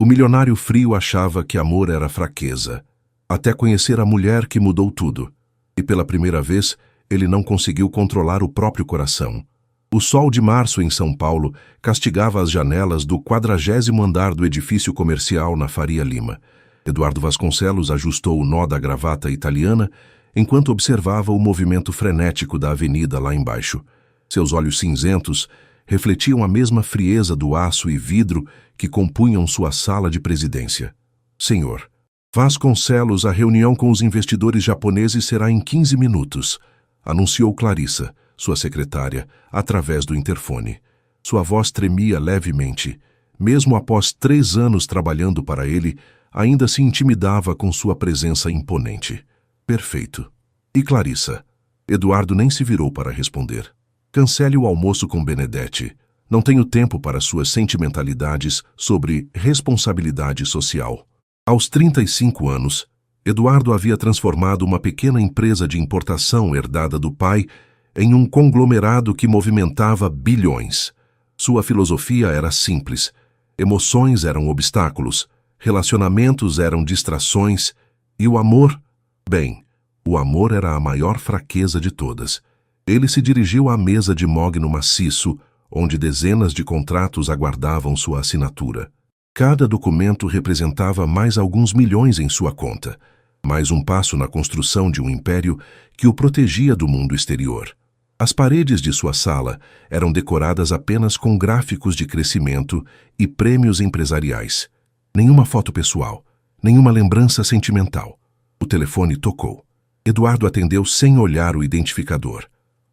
milionário frio achava que amor era fraqueza, até conhecer a mulher que mudou tudo. E pela primeira vez, ele não conseguiu controlar o próprio coração. O sol de março em São Paulo castigava as janelas do 40º andar do edifício comercial na Faria Lima. Eduardo Vasconcelos ajustou o nó da gravata italiana enquanto observava o movimento frenético da avenida lá embaixo. Seus olhos cinzentos refletiam a mesma frieza do aço e vidro que compunham sua sala de presidência. Senhor Vasconcelos, a reunião com os investidores japoneses será em 15 minutos, anunciou Clarissa, sua secretária, através do interfone. Sua voz tremia levemente. Mesmo após 3 anos trabalhando para ele, ainda se intimidava com sua presença imponente. Perfeito. E Clarissa? Eduardo nem se virou para responder. Cancele o almoço com Benedetti. Não tenho tempo para suas sentimentalidades sobre responsabilidade social. Aos 35 anos, Eduardo havia transformado uma pequena empresa de importação herdada do pai em um conglomerado que movimentava bilhões. Sua filosofia era simples. Emoções eram obstáculos, relacionamentos eram distrações e o amor, bem, o amor era a maior fraqueza de todas. Ele se dirigiu à mesa de mogno maciço, onde dezenas de contratos aguardavam sua assinatura. Cada documento representava mais alguns milhões em sua conta, mais um passo na construção de um império que o protegia do mundo exterior. As paredes de sua sala eram decoradas apenas com gráficos de crescimento e prêmios empresariais. Nenhuma foto pessoal, nenhuma lembrança sentimental. O telefone tocou. Eduardo atendeu sem olhar o identificador.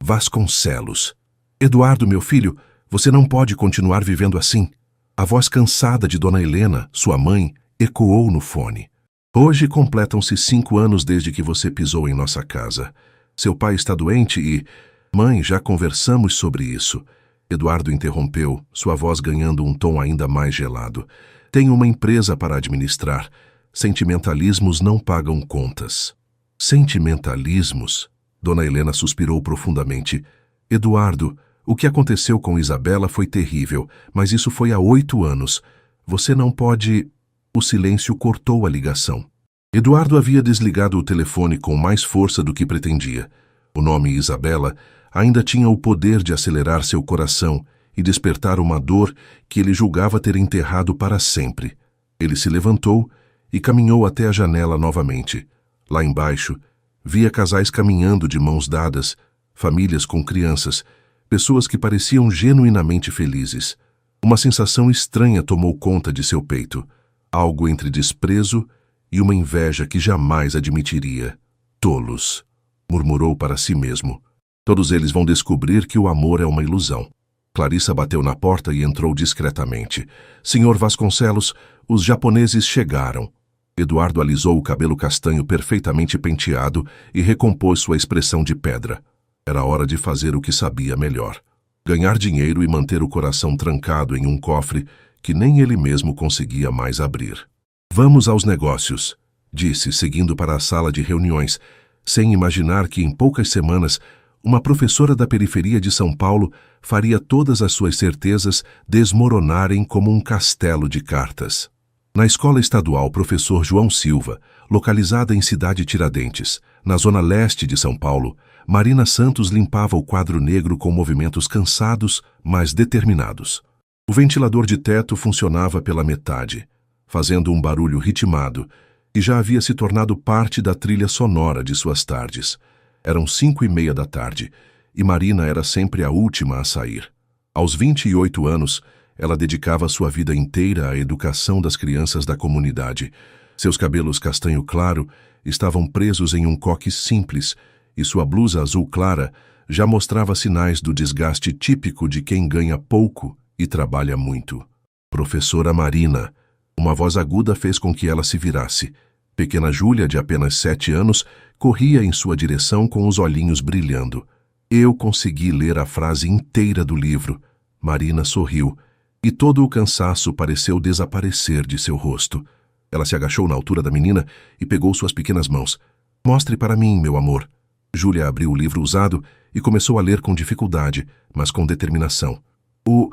Vasconcelos. Eduardo, meu filho, você não pode continuar vivendo assim. A voz cansada de Dona Helena, sua mãe, ecoou no fone. Hoje completam-se 5 anos desde que você pisou em nossa casa. Seu pai está doente e... Mãe, já conversamos sobre isso. Eduardo interrompeu, sua voz ganhando um tom ainda mais gelado. Tenho uma empresa para administrar. Sentimentalismos não pagam contas. Sentimentalismos? Dona Helena suspirou profundamente. Eduardo, o que aconteceu com Isabela foi terrível, mas isso foi há 8 anos. Você não pode... O silêncio cortou a ligação. Eduardo havia desligado o telefone com mais força do que pretendia. O nome Isabela ainda tinha o poder de acelerar seu coração e despertar uma dor que ele julgava ter enterrado para sempre. Ele se levantou e caminhou até a janela novamente. Lá embaixo, via casais caminhando de mãos dadas, famílias com crianças, pessoas que pareciam genuinamente felizes. Uma sensação estranha tomou conta de seu peito, algo entre desprezo e uma inveja que jamais admitiria. Tolos, murmurou para si mesmo. Todos eles vão descobrir que o amor é uma ilusão. Clarissa bateu na porta e entrou discretamente. Senhor Vasconcelos, os japoneses chegaram. Eduardo alisou o cabelo castanho perfeitamente penteado e recompôs sua expressão de pedra. Era hora de fazer o que sabia melhor. Ganhar dinheiro e manter o coração trancado em um cofre que nem ele mesmo conseguia mais abrir. Vamos aos negócios, disse, seguindo para a sala de reuniões, sem imaginar que em poucas semanas uma professora da periferia de São Paulo faria todas as suas certezas desmoronarem como um castelo de cartas. Na escola estadual Professor João Silva, localizada em Cidade Tiradentes, na zona leste de São Paulo, Marina Santos limpava o quadro negro com movimentos cansados, mas determinados. O ventilador de teto funcionava pela metade, fazendo um barulho ritmado, e já havia se tornado parte da trilha sonora de suas tardes. Eram 5:30 da tarde, e Marina era sempre a última a sair. Aos 28 anos, ela dedicava sua vida inteira à educação das crianças da comunidade. Seus cabelos castanho claro estavam presos em um coque simples, e sua blusa azul clara já mostrava sinais do desgaste típico de quem ganha pouco e trabalha muito. Professora Marina. Uma voz aguda fez com que ela se virasse. Pequena Júlia, de apenas 7 anos, corria em sua direção com os olhinhos brilhando. Eu consegui ler a frase inteira do livro. Marina sorriu, e todo o cansaço pareceu desaparecer de seu rosto. Ela se agachou na altura da menina e pegou suas pequenas mãos. Mostre para mim, meu amor. Júlia abriu o livro usado e começou a ler com dificuldade, mas com determinação. O,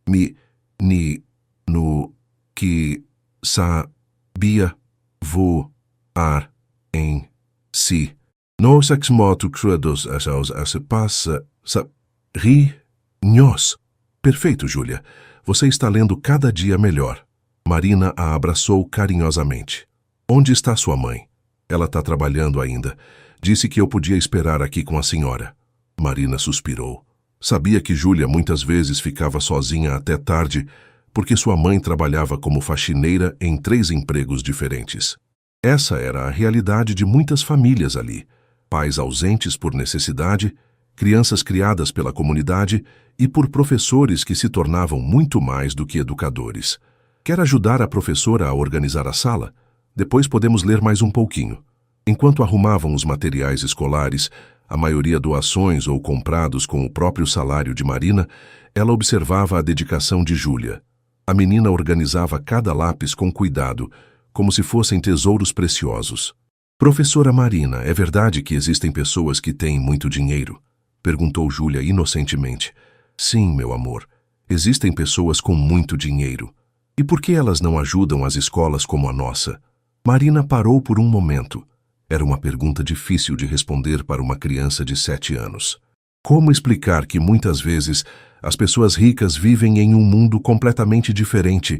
mi, ni, no, que... sabia voar em si. Nós moto crudos as passa rinhos. Perfeito, Júlia. Você está lendo cada dia melhor. Marina a abraçou carinhosamente. Onde está sua mãe? Ela está trabalhando ainda. Disse que eu podia esperar aqui com a senhora. Marina suspirou. Sabia que Júlia muitas vezes ficava sozinha até tarde, porque sua mãe trabalhava como faxineira em 3 empregos diferentes. Essa era a realidade de muitas famílias ali. Pais ausentes por necessidade, crianças criadas pela comunidade e por professores que se tornavam muito mais do que educadores. Quer ajudar a professora a organizar a sala? Depois podemos ler mais um pouquinho. Enquanto arrumavam os materiais escolares, a maioria doações ou comprados com o próprio salário de Marina, ela observava a dedicação de Júlia. A menina organizava cada lápis com cuidado, como se fossem tesouros preciosos. Professora Marina, é verdade que existem pessoas que têm muito dinheiro? Perguntou Júlia inocentemente. Sim, meu amor. Existem pessoas com muito dinheiro. E por que elas não ajudam as escolas como a nossa? Marina parou por um momento. Era uma pergunta difícil de responder para uma criança de 7 anos. Como explicar que muitas vezes as pessoas ricas vivem em um mundo completamente diferente,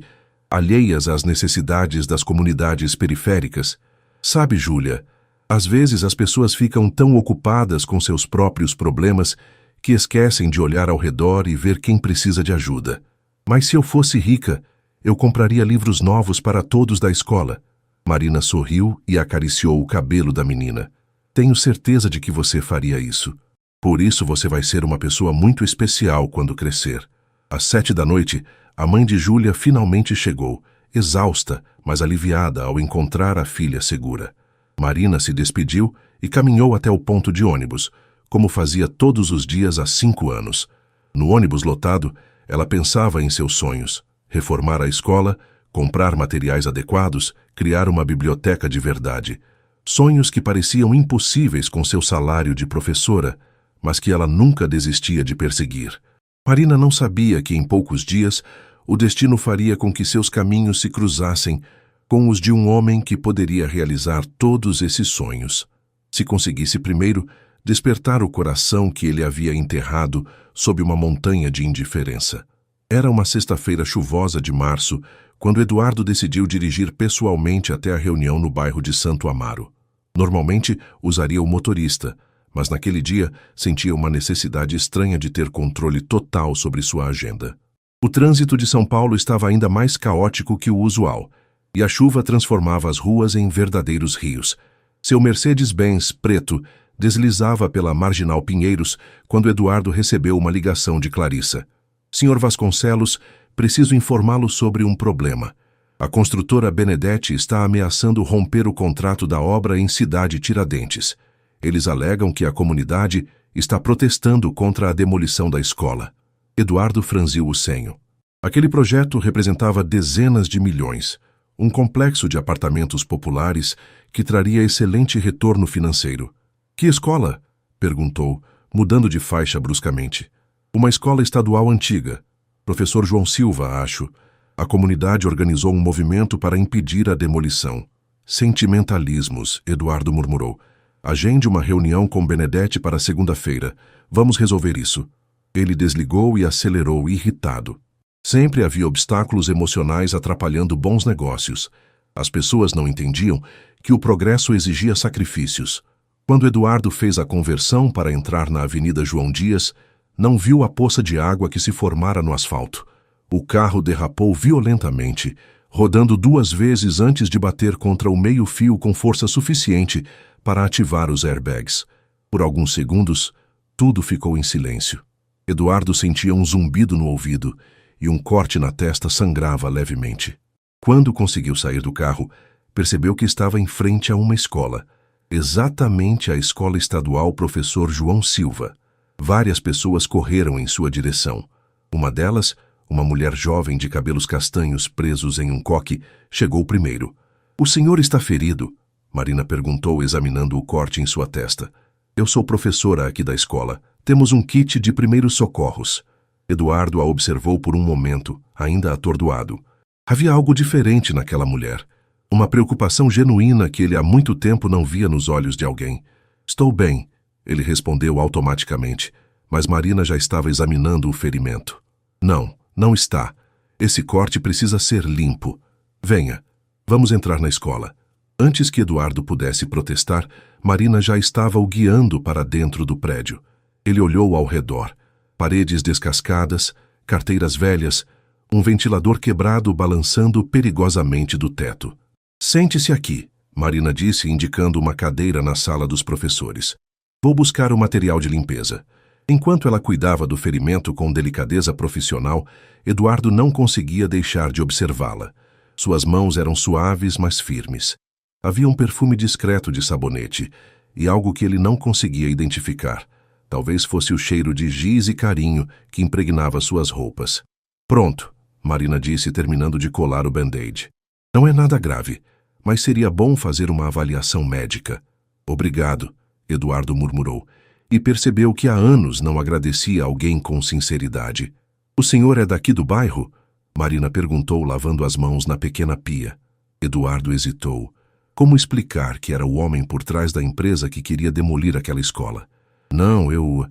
alheias às necessidades das comunidades periféricas? Sabe, Júlia, às vezes as pessoas ficam tão ocupadas com seus próprios problemas que esquecem de olhar ao redor e ver quem precisa de ajuda. Mas se eu fosse rica, eu compraria livros novos para todos da escola. Marina sorriu e acariciou o cabelo da menina. Tenho certeza de que você faria isso. Por isso você vai ser uma pessoa muito especial quando crescer. Às 7 da noite, a mãe de Júlia finalmente chegou, exausta, mas aliviada ao encontrar a filha segura. Marina se despediu e caminhou até o ponto de ônibus, como fazia todos os dias há 5 anos. No ônibus lotado, ela pensava em seus sonhos: reformar a escola, comprar materiais adequados, criar uma biblioteca de verdade. Sonhos que pareciam impossíveis com seu salário de professora, mas que ela nunca desistia de perseguir. Marina não sabia que em poucos dias o destino faria com que seus caminhos se cruzassem com os de um homem que poderia realizar todos esses sonhos, se conseguisse primeiro despertar o coração que ele havia enterrado sob uma montanha de indiferença. Era uma sexta-feira chuvosa de março, quando Eduardo decidiu dirigir pessoalmente até a reunião no bairro de Santo Amaro. Normalmente usaria o motorista, mas naquele dia sentia uma necessidade estranha de ter controle total sobre sua agenda. O trânsito de São Paulo estava ainda mais caótico que o usual, e a chuva transformava as ruas em verdadeiros rios. Seu Mercedes-Benz preto deslizava pela Marginal Pinheiros quando Eduardo recebeu uma ligação de Clarissa. Senhor Vasconcelos, preciso informá-lo sobre um problema. A construtora Benedetti está ameaçando romper o contrato da obra em Cidade Tiradentes. Eles alegam que a comunidade está protestando contra a demolição da escola. Eduardo franziu o senho. Aquele projeto representava dezenas de milhões, um complexo de apartamentos populares que traria excelente retorno financeiro. Que escola? Perguntou, mudando de faixa bruscamente. Uma escola estadual antiga. Professor João Silva, acho. A comunidade organizou um movimento para impedir a demolição. Sentimentalismos, Eduardo murmurou. Agende uma reunião com Benedetti para segunda-feira. Vamos resolver isso. Ele desligou e acelerou, irritado. Sempre havia obstáculos emocionais atrapalhando bons negócios. As pessoas não entendiam que o progresso exigia sacrifícios. Quando Eduardo fez a conversão para entrar na Avenida João Dias, não viu a poça de água que se formara no asfalto. O carro derrapou violentamente, rodando 2 vezes antes de bater contra o meio-fio com força suficiente para ativar os airbags. Por alguns segundos, tudo ficou em silêncio. Eduardo sentia um zumbido no ouvido e um corte na testa sangrava levemente. Quando conseguiu sair do carro, percebeu que estava em frente a uma escola. Exatamente a escola estadual Professor João Silva. Várias pessoas correram em sua direção. Uma delas, uma mulher jovem de cabelos castanhos presos em um coque, chegou primeiro. "O senhor está ferido?" Marina perguntou, examinando o corte em sua testa. "Eu sou professora aqui da escola. Temos um kit de primeiros socorros." Eduardo a observou por um momento, ainda atordoado. Havia algo diferente naquela mulher. Uma preocupação genuína que ele há muito tempo não via nos olhos de alguém. Estou bem, ele respondeu automaticamente, mas Marina já estava examinando o ferimento. Não, não está. Esse corte precisa ser limpo. Venha, vamos entrar na escola. Antes que Eduardo pudesse protestar, Marina já estava o guiando para dentro do prédio. Ele olhou ao redor. Paredes descascadas, carteiras velhas, um ventilador quebrado balançando perigosamente do teto. Sente-se aqui, Marina disse, indicando uma cadeira na sala dos professores. Vou buscar o material de limpeza. Enquanto ela cuidava do ferimento com delicadeza profissional, Eduardo não conseguia deixar de observá-la. Suas mãos eram suaves, mas firmes. Havia um perfume discreto de sabonete e algo que ele não conseguia identificar. Talvez fosse o cheiro de giz e carinho que impregnava suas roupas. Pronto, Marina disse, terminando de colar o band-aid. Não é nada grave, mas seria bom fazer uma avaliação médica. Obrigado, Eduardo murmurou, e percebeu que há anos não agradecia alguém com sinceridade. O senhor é daqui do bairro? Marina perguntou, lavando as mãos na pequena pia. Eduardo hesitou. Como explicar que era o homem por trás da empresa que queria demolir aquela escola? Não, eu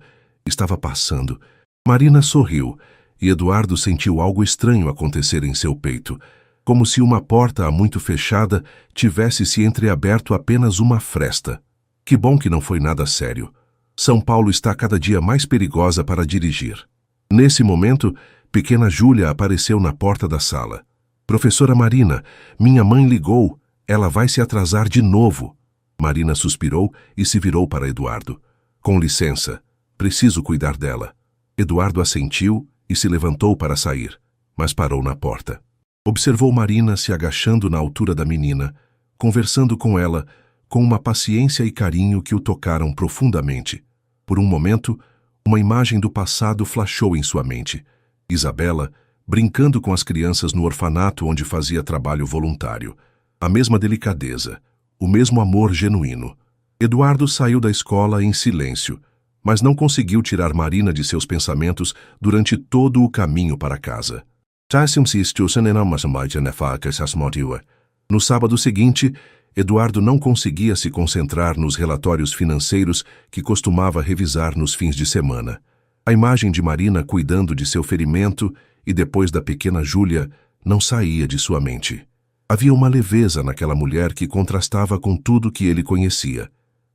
estava passando. Marina sorriu, e Eduardo sentiu algo estranho acontecer em seu peito, como se uma porta há muito fechada tivesse se entreaberto apenas uma fresta. Que bom que não foi nada sério. São Paulo está cada dia mais perigosa para dirigir. Nesse momento, pequena Júlia apareceu na porta da sala. Professora Marina, minha mãe ligou. Ela vai se atrasar de novo. Marina suspirou e se virou para Eduardo. Com licença, preciso cuidar dela. Eduardo assentiu e se levantou para sair, mas parou na porta. Observou Marina se agachando na altura da menina, conversando com ela, com uma paciência e carinho que o tocaram profundamente. Por um momento, uma imagem do passado flashou em sua mente. Isabela, brincando com as crianças no orfanato onde fazia trabalho voluntário. A mesma delicadeza, o mesmo amor genuíno. Eduardo saiu da escola em silêncio, mas não conseguiu tirar Marina de seus pensamentos durante todo o caminho para casa. No sábado seguinte, Eduardo não conseguia se concentrar nos relatórios financeiros que costumava revisar nos fins de semana. A imagem de Marina cuidando de seu ferimento e depois da pequena Júlia não saía de sua mente. Havia uma leveza naquela mulher que contrastava com tudo que ele conhecia.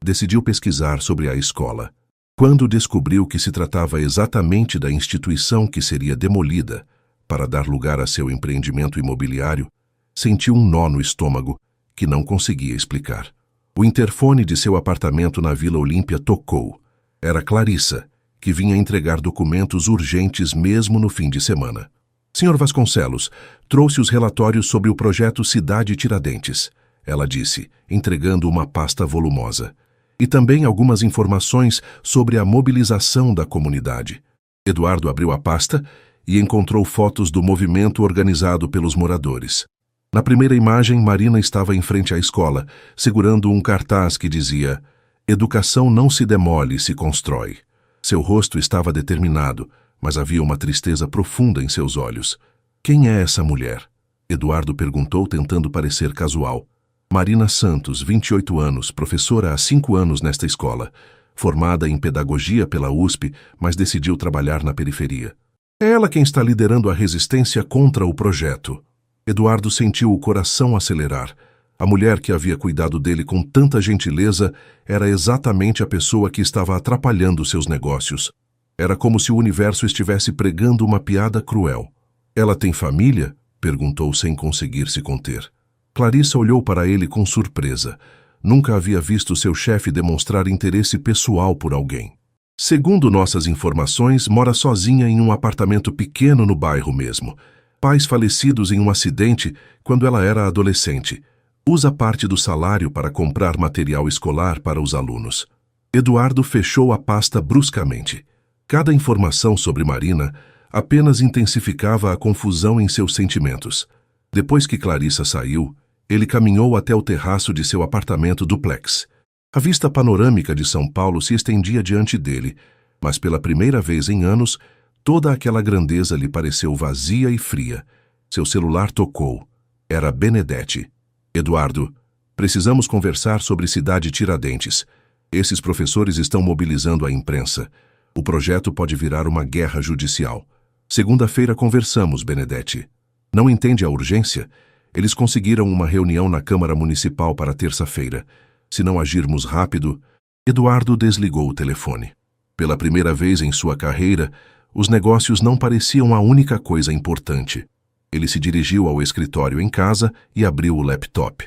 Decidiu pesquisar sobre a escola. Quando descobriu que se tratava exatamente da instituição que seria demolida para dar lugar a seu empreendimento imobiliário, sentiu um nó no estômago que não conseguia explicar. O interfone de seu apartamento na Vila Olímpia tocou. Era Clarissa, que vinha entregar documentos urgentes mesmo no fim de semana. Senhor Vasconcelos, trouxe os relatórios sobre o projeto Cidade Tiradentes, ela disse, entregando uma pasta volumosa. E também algumas informações sobre a mobilização da comunidade. Eduardo abriu a pasta e encontrou fotos do movimento organizado pelos moradores. Na primeira imagem, Marina estava em frente à escola, segurando um cartaz que dizia: "Educação não se demole, se constrói." Seu rosto estava determinado, mas havia uma tristeza profunda em seus olhos. Quem é essa mulher? Eduardo perguntou, tentando parecer casual. Marina Santos, 28 anos, professora há 5 anos nesta escola, formada em pedagogia pela USP, mas decidiu trabalhar na periferia. É ela quem está liderando a resistência contra o projeto. Eduardo sentiu o coração acelerar. A mulher que havia cuidado dele com tanta gentileza era exatamente a pessoa que estava atrapalhando seus negócios. Era como se o universo estivesse pregando uma piada cruel. Ela tem família? Perguntou sem conseguir se conter. Clarissa olhou para ele com surpresa. Nunca havia visto seu chefe demonstrar interesse pessoal por alguém. Segundo nossas informações, mora sozinha em um apartamento pequeno no bairro mesmo. Pais falecidos em um acidente quando ela era adolescente. Usa parte do salário para comprar material escolar para os alunos. Eduardo fechou a pasta bruscamente. Cada informação sobre Marina apenas intensificava a confusão em seus sentimentos. Depois que Clarissa saiu, ele caminhou até o terraço de seu apartamento duplex. A vista panorâmica de São Paulo se estendia diante dele, mas pela primeira vez em anos, toda aquela grandeza lhe pareceu vazia e fria. Seu celular tocou. Era Benedetti. Eduardo, precisamos conversar sobre Cidade Tiradentes. Esses professores estão mobilizando a imprensa. O projeto pode virar uma guerra judicial. Segunda-feira conversamos, Benedetti. Não entende a urgência? Eles conseguiram uma reunião na Câmara Municipal para terça-feira. Se não agirmos rápido... Eduardo desligou o telefone. Pela primeira vez em sua carreira, os negócios não pareciam a única coisa importante. Ele se dirigiu ao escritório em casa e abriu o laptop.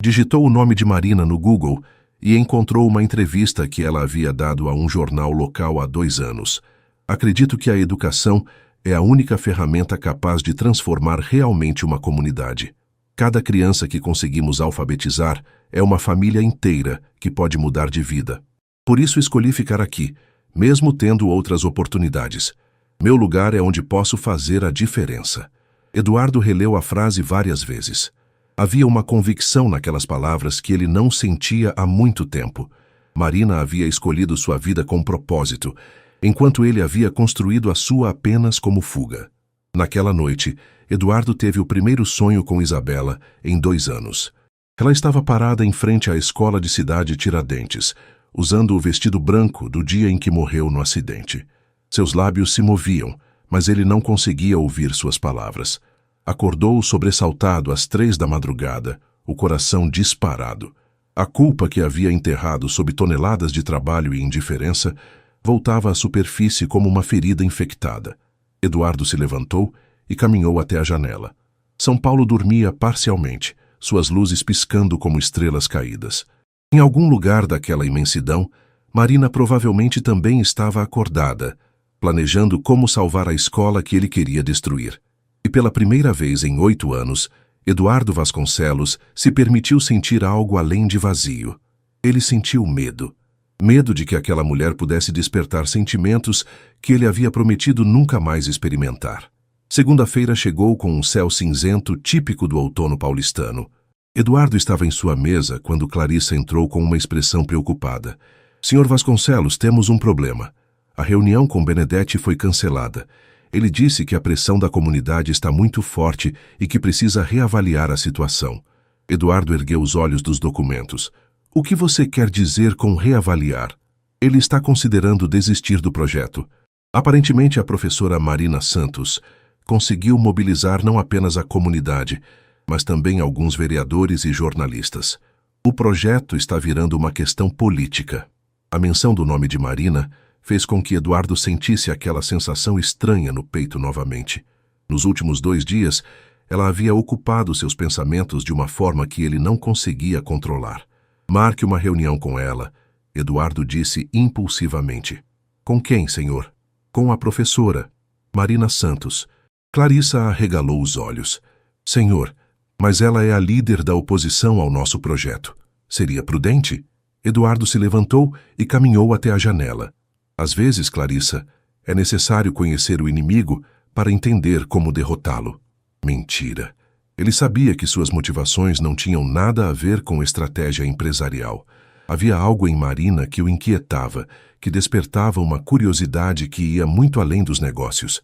Digitou o nome de Marina no Google e encontrou uma entrevista que ela havia dado a um jornal local há 2 anos. Acredito que a educação é a única ferramenta capaz de transformar realmente uma comunidade. Cada criança que conseguimos alfabetizar é uma família inteira que pode mudar de vida. Por isso escolhi ficar aqui, mesmo tendo outras oportunidades. Meu lugar é onde posso fazer a diferença. Eduardo releu a frase várias vezes. Havia uma convicção naquelas palavras que ele não sentia há muito tempo. Marina havia escolhido sua vida com propósito, enquanto ele havia construído a sua apenas como fuga. Naquela noite, Eduardo teve o primeiro sonho com Isabela em 2 anos. Ela estava parada em frente à escola de Cidade Tiradentes, usando o vestido branco do dia em que morreu no acidente. Seus lábios se moviam, mas ele não conseguia ouvir suas palavras. Acordou sobressaltado às 3 da madrugada, o coração disparado. A culpa que havia enterrado sob toneladas de trabalho e indiferença voltava à superfície como uma ferida infectada. Eduardo se levantou e caminhou até a janela. São Paulo dormia parcialmente, suas luzes piscando como estrelas caídas. Em algum lugar daquela imensidão, Marina provavelmente também estava acordada, planejando como salvar a escola que ele queria destruir. E pela primeira vez em 8 anos, Eduardo Vasconcelos se permitiu sentir algo além de vazio. Ele sentiu medo. Medo de que aquela mulher pudesse despertar sentimentos que ele havia prometido nunca mais experimentar. Segunda-feira chegou com um céu cinzento típico do outono paulistano. Eduardo estava em sua mesa quando Clarissa entrou com uma expressão preocupada. Senhor Vasconcelos, temos um problema. A reunião com Benedetti foi cancelada. Ele disse que a pressão da comunidade está muito forte e que precisa reavaliar a situação. Eduardo ergueu os olhos dos documentos. O que você quer dizer com reavaliar? Ele está considerando desistir do projeto. Aparentemente, a professora Marina Santos conseguiu mobilizar não apenas a comunidade, mas também alguns vereadores e jornalistas. O projeto está virando uma questão política. A menção do nome de Marina fez com que Eduardo sentisse aquela sensação estranha no peito novamente. Nos últimos 2 dias, ela havia ocupado seus pensamentos de uma forma que ele não conseguia controlar. Marque uma reunião com ela, Eduardo disse impulsivamente. Com quem, senhor? Com a professora, Marina Santos. Clarissa arregalou os olhos. Senhor, mas ela é a líder da oposição ao nosso projeto. Seria prudente? Eduardo se levantou e caminhou até a janela. Às vezes, Clarissa, é necessário conhecer o inimigo para entender como derrotá-lo. Mentira. Ele sabia que suas motivações não tinham nada a ver com estratégia empresarial. Havia algo em Marina que o inquietava, que despertava uma curiosidade que ia muito além dos negócios.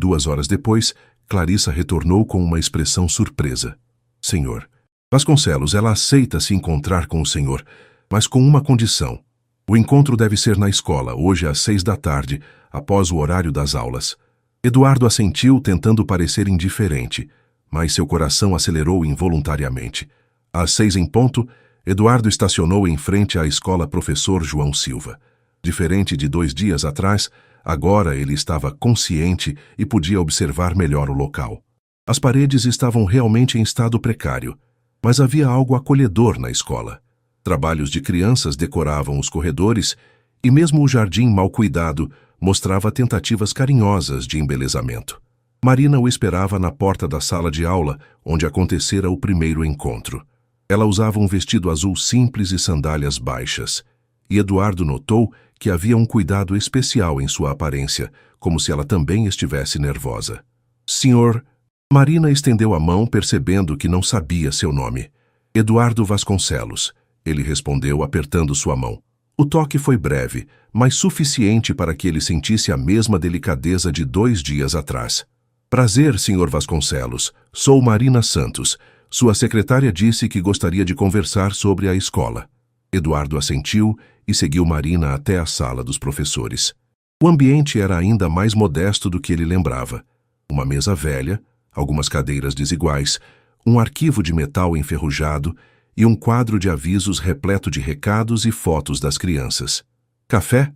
2 horas depois, Clarissa retornou com uma expressão surpresa. Senhor, Vasconcelos, ela aceita se encontrar com o senhor, mas com uma condição. O encontro deve ser na escola, hoje às 6 da tarde, após o horário das aulas. Eduardo assentiu, tentando parecer indiferente, mas seu coração acelerou involuntariamente. Às 6 em ponto, Eduardo estacionou em frente à escola Professor João Silva. Diferente de 2 dias atrás, agora ele estava consciente e podia observar melhor o local. As paredes estavam realmente em estado precário, mas havia algo acolhedor na escola. Trabalhos de crianças decoravam os corredores e mesmo o jardim mal cuidado mostrava tentativas carinhosas de embelezamento. Marina o esperava na porta da sala de aula, onde acontecera o primeiro encontro. Ela usava um vestido azul simples e sandálias baixas, e Eduardo notou que havia um cuidado especial em sua aparência, como se ela também estivesse nervosa. Senhor... Marina estendeu a mão, percebendo que não sabia seu nome. Eduardo Vasconcelos. Ele respondeu, apertando sua mão. O toque foi breve, mas suficiente para que ele sentisse a mesma delicadeza de 2 dias atrás. Prazer, Sr. Vasconcelos. Sou Marina Santos. Sua secretária disse que gostaria de conversar sobre a escola. Eduardo assentiu e seguiu Marina até a sala dos professores. O ambiente era ainda mais modesto do que ele lembrava. Uma mesa velha, algumas cadeiras desiguais, um arquivo de metal enferrujado e um quadro de avisos repleto de recados e fotos das crianças. Café?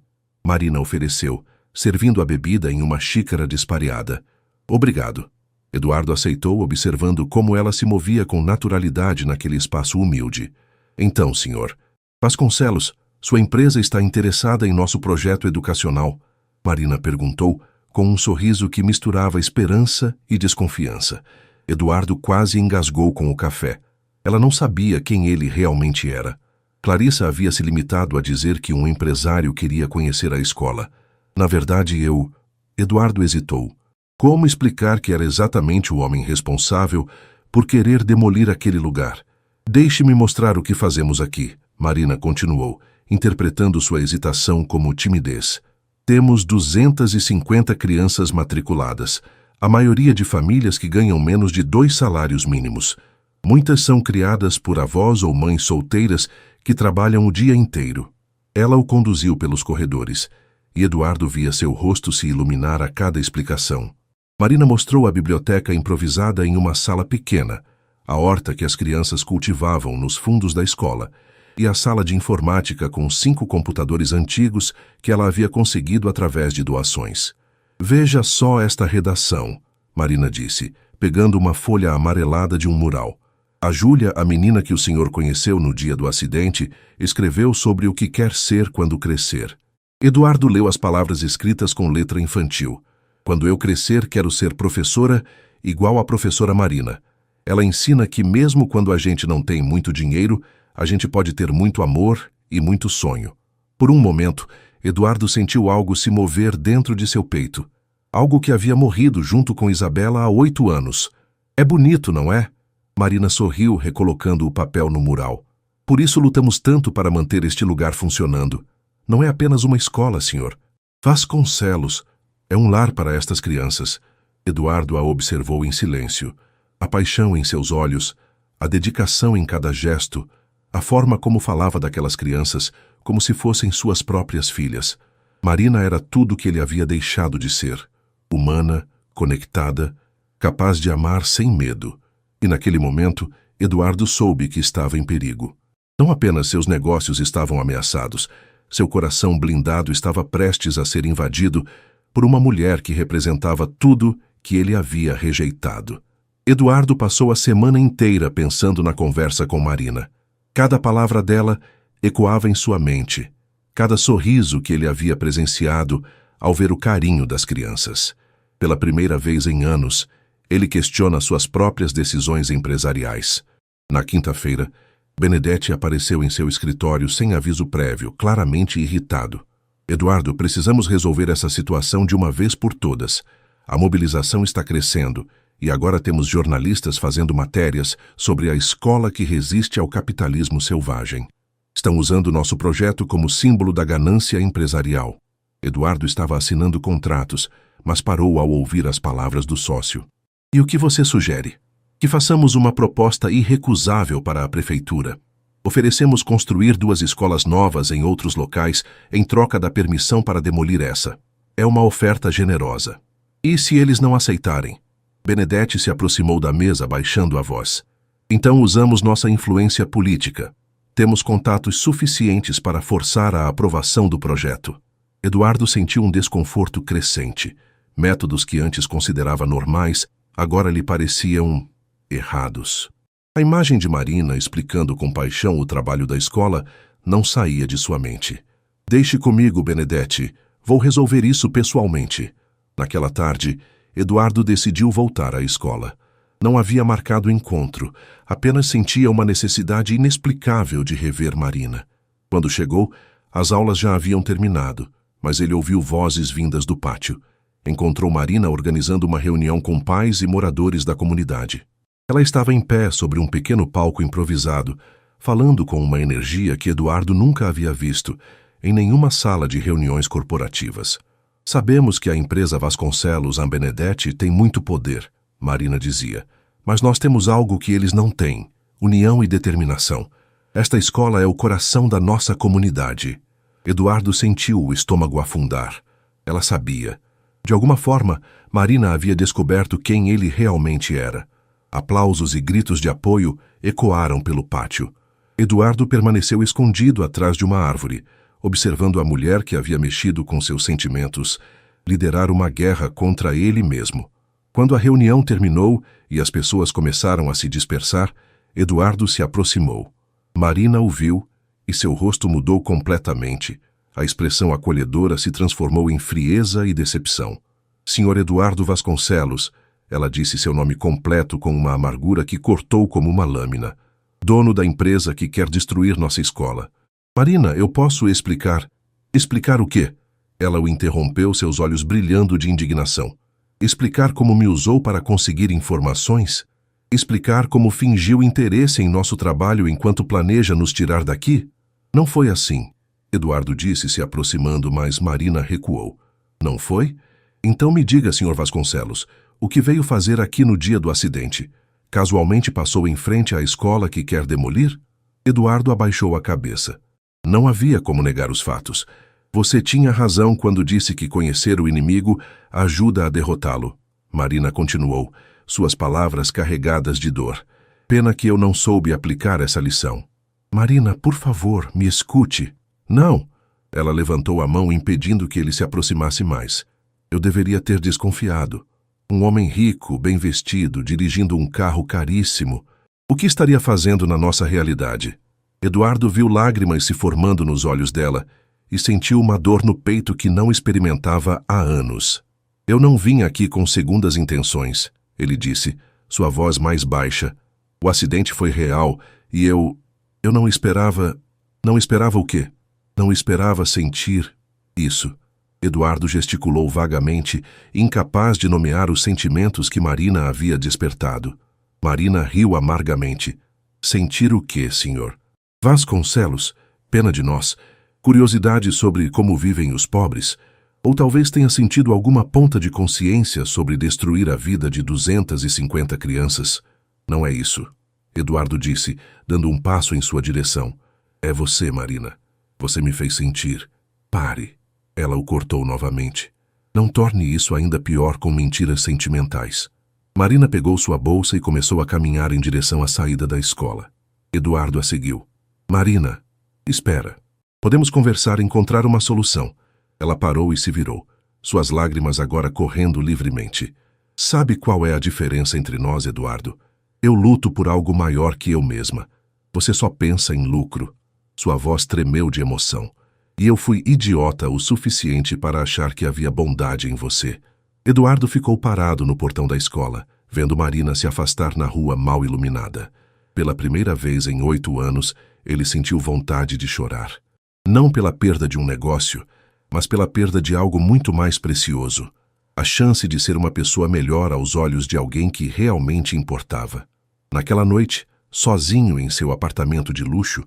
Marina ofereceu, servindo a bebida em uma xícara despareada. Obrigado. Eduardo aceitou, observando como ela se movia com naturalidade naquele espaço humilde. Então, senhor, Vasconcelos, sua empresa está interessada em nosso projeto educacional? Marina perguntou, com um sorriso que misturava esperança e desconfiança. Eduardo quase engasgou com o café. Ela não sabia quem ele realmente era. Clarissa havia se limitado a dizer que um empresário queria conhecer a escola. Na verdade, Eduardo hesitou. Como explicar que era exatamente o homem responsável por querer demolir aquele lugar? Deixe-me mostrar o que fazemos aqui, Marina continuou, interpretando sua hesitação como timidez. Temos 250 crianças matriculadas, a maioria de famílias que ganham menos de 2 salários mínimos. Muitas são criadas por avós ou mães solteiras que trabalham o dia inteiro. Ela o conduziu pelos corredores, e Eduardo via seu rosto se iluminar a cada explicação. Marina mostrou a biblioteca improvisada em uma sala pequena, a horta que as crianças cultivavam nos fundos da escola, e a sala de informática com 5 computadores antigos que ela havia conseguido através de doações. Veja só esta redação, Marina disse, pegando uma folha amarelada de um mural. A Júlia, a menina que o senhor conheceu no dia do acidente, escreveu sobre o que quer ser quando crescer. Eduardo leu as palavras escritas com letra infantil. Quando eu crescer, quero ser professora igual a professora Marina. Ela ensina que mesmo quando a gente não tem muito dinheiro, a gente pode ter muito amor e muito sonho. Por um momento, Eduardo sentiu algo se mover dentro de seu peito. Algo que havia morrido junto com Isabela há 8 anos. É bonito, não é? Marina sorriu, recolocando o papel no mural. Por isso lutamos tanto para manter este lugar funcionando. Não é apenas uma escola, senhor. Vasconcelos. É um lar para estas crianças. Eduardo a observou em silêncio. A paixão em seus olhos, a dedicação em cada gesto, a forma como falava daquelas crianças, como se fossem suas próprias filhas. Marina era tudo o que ele havia deixado de ser. Humana, conectada, capaz de amar sem medo. E naquele momento, Eduardo soube que estava em perigo. Não apenas seus negócios estavam ameaçados, seu coração blindado estava prestes a ser invadido por uma mulher que representava tudo que ele havia rejeitado. Eduardo passou a semana inteira pensando na conversa com Marina. Cada palavra dela ecoava em sua mente, cada sorriso que ele havia presenciado ao ver o carinho das crianças. Pela primeira vez em anos, ele questiona suas próprias decisões empresariais. Na quinta-feira, Benedetti apareceu em seu escritório sem aviso prévio, claramente irritado. Eduardo, precisamos resolver essa situação de uma vez por todas. A mobilização está crescendo e agora temos jornalistas fazendo matérias sobre a escola que resiste ao capitalismo selvagem. Estão usando nosso projeto como símbolo da ganância empresarial. Eduardo estava assinando contratos, mas parou ao ouvir as palavras do sócio. E o que você sugere? Que façamos uma proposta irrecusável para a prefeitura. Oferecemos construir 2 escolas novas em outros locais em troca da permissão para demolir essa. É uma oferta generosa. E se eles não aceitarem? Benedetti se aproximou da mesa, baixando a voz. Então usamos nossa influência política. Temos contatos suficientes para forçar a aprovação do projeto. Eduardo sentiu um desconforto crescente. Métodos que antes considerava normais, agora lhe pareciam errados. A imagem de Marina explicando com paixão o trabalho da escola não saía de sua mente. Deixe comigo, Benedetti. Vou resolver isso pessoalmente. Naquela tarde, Eduardo decidiu voltar à escola. Não havia marcado encontro, apenas sentia uma necessidade inexplicável de rever Marina. Quando chegou, as aulas já haviam terminado, mas ele ouviu vozes vindas do pátio. Encontrou Marina organizando uma reunião com pais e moradores da comunidade. Ela estava em pé sobre um pequeno palco improvisado, falando com uma energia que Eduardo nunca havia visto em nenhuma sala de reuniões corporativas. Sabemos que a empresa Vasconcelos Ambenedetti tem muito poder, Marina dizia. Mas nós temos algo que eles não têm: união e determinação. Esta escola é o coração da nossa comunidade. Eduardo sentiu o estômago afundar. Ela sabia. De alguma forma, Marina havia descoberto quem ele realmente era. Aplausos e gritos de apoio ecoaram pelo pátio. Eduardo permaneceu escondido atrás de uma árvore, observando a mulher que havia mexido com seus sentimentos liderar uma guerra contra ele mesmo. Quando a reunião terminou e as pessoas começaram a se dispersar, Eduardo se aproximou. Marina o viu e seu rosto mudou completamente. A expressão acolhedora se transformou em frieza e decepção. Senhor Eduardo Vasconcelos, ela disse seu nome completo com uma amargura que cortou como uma lâmina. Dono da empresa que quer destruir nossa escola. Marina, eu posso explicar. Explicar o quê? Ela o interrompeu, seus olhos brilhando de indignação. Explicar como me usou para conseguir informações? Explicar como fingiu interesse em nosso trabalho enquanto planeja nos tirar daqui? Não foi assim, Eduardo disse, se aproximando, mas Marina recuou. Não foi? Então me diga, Sr. Vasconcelos, o que veio fazer aqui no dia do acidente? Casualmente passou em frente à escola que quer demolir? Eduardo abaixou a cabeça. Não havia como negar os fatos. Você tinha razão quando disse que conhecer o inimigo ajuda a derrotá-lo. Marina continuou, suas palavras carregadas de dor. Pena que eu não soube aplicar essa lição. Marina, por favor, me escute. Não! Ela levantou a mão, impedindo que ele se aproximasse mais. Eu deveria ter desconfiado. Um homem rico, bem vestido, dirigindo um carro caríssimo. O que estaria fazendo na nossa realidade? Eduardo viu lágrimas se formando nos olhos dela e sentiu uma dor no peito que não experimentava há anos. Eu não vim aqui com segundas intenções, ele disse, sua voz mais baixa. O acidente foi real e eu não esperava... Não esperava o quê? Não esperava sentir isso. Eduardo gesticulou vagamente, incapaz de nomear os sentimentos que Marina havia despertado. Marina riu amargamente. Sentir o quê, senhor? Vasconcelos, pena de nós, curiosidade sobre como vivem os pobres, ou talvez tenha sentido alguma ponta de consciência sobre destruir a vida de 250 crianças. Não é isso, Eduardo disse, dando um passo em sua direção. É você, Marina. Você me fez sentir. Pare. Ela o cortou novamente. Não torne isso ainda pior com mentiras sentimentais. Marina pegou sua bolsa e começou a caminhar em direção à saída da escola. Eduardo a seguiu. Marina, espera. Podemos conversar e encontrar uma solução. Ela parou e se virou, suas lágrimas agora correndo livremente. Sabe qual é a diferença entre nós, Eduardo? Eu luto por algo maior que eu mesma. Você só pensa em lucro. Sua voz tremeu de emoção. E eu fui idiota o suficiente para achar que havia bondade em você. Eduardo ficou parado no portão da escola, vendo Marina se afastar na rua mal iluminada. Pela primeira vez em 8 anos, ele sentiu vontade de chorar. Não pela perda de um negócio, mas pela perda de algo muito mais precioso. A chance de ser uma pessoa melhor aos olhos de alguém que realmente importava. Naquela noite, sozinho em seu apartamento de luxo,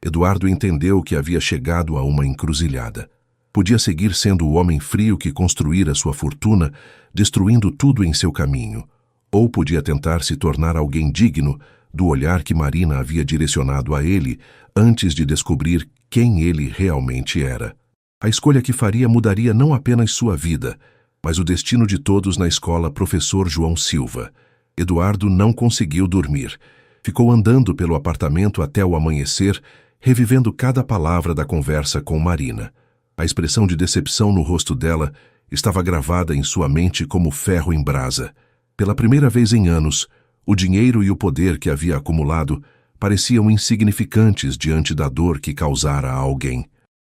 Eduardo entendeu que havia chegado a uma encruzilhada. Podia seguir sendo o homem frio que construíra sua fortuna, destruindo tudo em seu caminho, ou podia tentar se tornar alguém digno do olhar que Marina havia direcionado a ele antes de descobrir quem ele realmente era. A escolha que faria mudaria não apenas sua vida, mas o destino de todos na escola Professor João Silva. Eduardo não conseguiu dormir. Ficou andando pelo apartamento até o amanhecer, revivendo cada palavra da conversa com Marina. A expressão de decepção no rosto dela estava gravada em sua mente como ferro em brasa. Pela primeira vez em anos, o dinheiro e o poder que havia acumulado pareciam insignificantes diante da dor que causara a alguém.